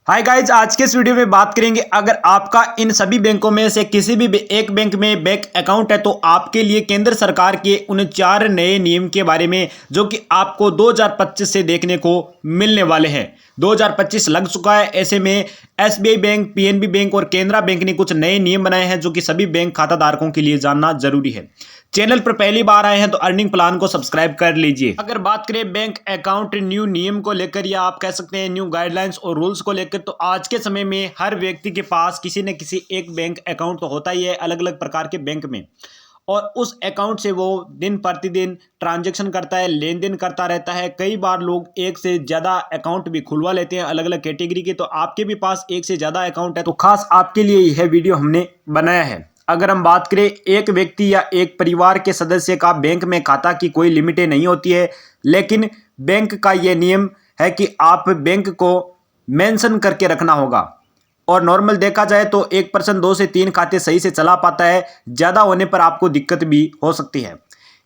Hi guys, आज के इस वीडियो में बात करेंगे अगर आपका इन सभी बैंकों में से किसी भी एक बैंक में बैंक अकाउंट है तो आपके लिए केंद्र सरकार के उन 4 नए नियम के बारे में जो कि आपको 2025 से देखने को मिलने वाले हैं। 2025 लग चुका है, ऐसे में एसबीआई बैंक, पीएनबी बैंक और केनरा बैंक ने कुछ नए नियम बनाए हैं जो कि सभी बैंक खाता धारकों के लिए जानना जरूरी है। चैनल पर पहली बार आए हैं तो अर्निंग प्लान को सब्सक्राइब कर लीजिए। अगर बात करें बैंक अकाउंट न्यू नियम को लेकर या आप कह सकते हैं न्यू गाइडलाइंस और रूल्स को लेकर, तो आज के समय में हर व्यक्ति के पास किसी न किसी एक बैंक अकाउंट तो होता ही है अलग अलग प्रकार के बैंक में, और उस अकाउंट से वो दिन प्रतिदिन ट्रांजैक्शन करता है, लेन देन करता रहता है। कई बार लोग एक से ज़्यादा अकाउंट भी खुलवा लेते हैं अलग अलग कैटेगरी के। तो आपके भी पास एक से ज़्यादा अकाउंट है तो खास आपके लिए यह वीडियो हमने बनाया है। अगर हम बात करें, एक व्यक्ति या एक परिवार के सदस्य का बैंक में खाता की कोई लिमिटें नहीं होती है, लेकिन बैंक का ये नियम है कि आप बैंक को मेंशन करके रखना होगा। और नॉर्मल देखा जाए तो एक पर्सन 2 से 3 खाते सही से चला पाता है, ज़्यादा होने पर आपको दिक्कत भी हो सकती है।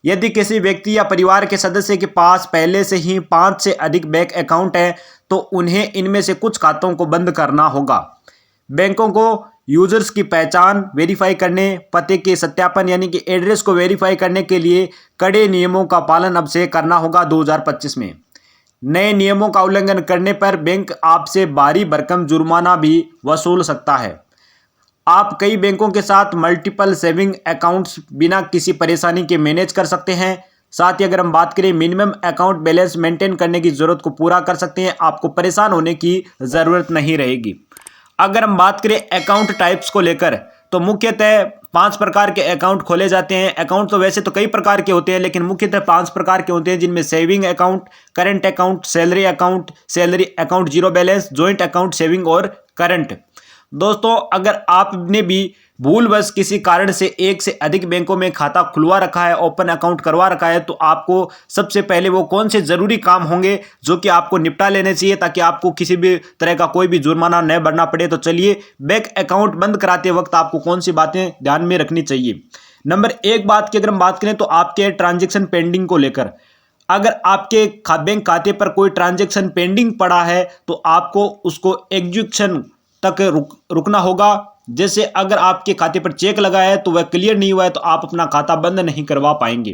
यदि किसी व्यक्ति या परिवार के सदस्य के पास पहले से ही 5 से अधिक बैंक अकाउंट है तो उन्हें इनमें से कुछ खातों को बंद करना होगा। बैंकों को यूजर्स की पहचान वेरीफाई करने, पते के सत्यापन यानी कि एड्रेस को वेरीफाई करने के लिए कड़े नियमों का पालन अब से करना होगा। 2025 में नए नियमों का उल्लंघन करने पर बैंक आपसे भारी भरकम जुर्माना भी वसूल सकता है। आप कई बैंकों के साथ मल्टीपल सेविंग अकाउंट्स बिना किसी परेशानी के मैनेज कर सकते हैं। साथ ही अगर हम बात करें, मिनिमम अकाउंट बैलेंस मेंटेन करने की ज़रूरत को पूरा कर सकते हैं, आपको परेशान होने की ज़रूरत नहीं रहेगी। अगर हम बात करें अकाउंट टाइप्स को लेकर, तो मुख्यतः 5 प्रकार के अकाउंट खोले जाते हैं। अकाउंट तो वैसे तो कई प्रकार के होते हैं, लेकिन मुख्यतः 5 प्रकार के होते हैं, जिनमें saving account, current account, salary account zero balance, joint account, saving और करंट। दोस्तों, अगर आपने भी भूलवश किसी कारण से एक से अधिक बैंकों में खाता खुलवा रखा है, ओपन अकाउंट करवा रखा है, तो आपको सबसे पहले वो कौन से ज़रूरी काम होंगे जो कि आपको निपटा लेने चाहिए ताकि आपको किसी भी तरह का कोई भी जुर्माना न भरना पड़े। तो चलिए, बैंक अकाउंट बंद कराते वक्त आपको कौन सी बातें ध्यान में रखनी चाहिए। नंबर 1 बात की अगर हम बात करें तो आपके ट्रांजेक्शन पेंडिंग को लेकर, अगर आपके बैंक खाते पर कोई ट्रांजेक्शन पेंडिंग पड़ा है तो आपको उसको एग्जीक्यूशन तक रुकना होगा। जैसे अगर आपके खाते पर चेक लगा है तो वह क्लियर नहीं हुआ है तो आप अपना खाता बंद नहीं करवा पाएंगे।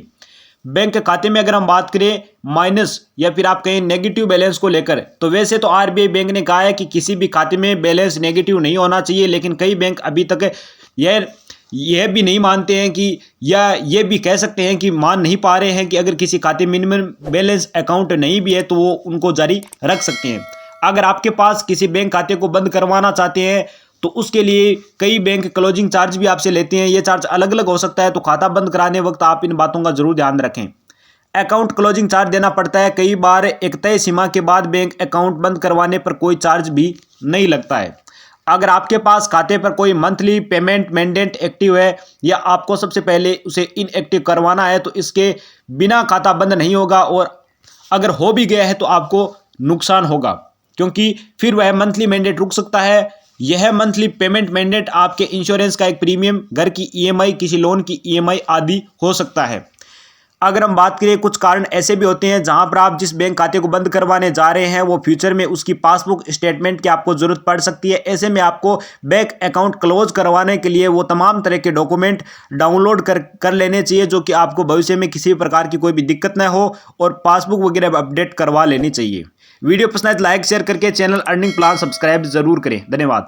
बैंक खाते में अगर हम बात करें माइनस या फिर आप कहें नेगेटिव बैलेंस को लेकर, तो वैसे तो आरबीआई बैंक ने कहा है कि किसी भी खाते में बैलेंस नेगेटिव नहीं होना चाहिए, लेकिन कई बैंक अभी तक यह भी नहीं मानते हैं कि, या ये भी कह सकते हैं कि मान नहीं पा रहे हैं कि अगर किसी खाते मिनिमम बैलेंस अकाउंट नहीं भी है तो वो उनको जारी रख सकते हैं। अगर आपके पास किसी बैंक खाते को बंद करवाना चाहते हैं तो उसके लिए कई बैंक क्लोजिंग चार्ज भी आपसे लेते हैं। ये चार्ज अलग अलग हो सकता है, तो खाता बंद कराने वक्त आप इन बातों का जरूर ध्यान रखें। अकाउंट क्लोजिंग चार्ज देना पड़ता है। कई बार एक तय सीमा के बाद बैंक अकाउंट बंद करवाने पर कोई चार्ज भी नहीं लगता है। अगर आपके पास खाते पर कोई मंथली पेमेंट मैंडेट एक्टिव है या आपको सबसे पहले उसे इनएक्टिव करवाना है तो इसके बिना खाता बंद नहीं होगा, और अगर हो भी गया है तो आपको नुकसान होगा, क्योंकि फिर वह मंथली मैंडेट रुक सकता है। यह मंथली पेमेंट मैंडेट आपके इंश्योरेंस का एक प्रीमियम, घर की ईएमआई, किसी लोन की ईएमआई आदि हो सकता है। अगर हम बात करें, कुछ कारण ऐसे भी होते हैं जहां पर आप जिस बैंक खाते को बंद करवाने जा रहे हैं वो फ्यूचर में उसकी पासबुक स्टेटमेंट की आपको जरूरत पड़ सकती है। ऐसे में आपको बैंक अकाउंट क्लोज करवाने के लिए वो तमाम तरह के डॉक्यूमेंट डाउनलोड कर लेने चाहिए जो कि आपको भविष्य में किसी भी प्रकार की कोई भी दिक्कत न हो, और पासबुक वगैरह अपडेट करवा लेनी चाहिए। वीडियो पसंद आए तो लाइक शेयर करके चैनल अर्निंग प्लान सब्सक्राइब जरूर करें। धन्यवाद।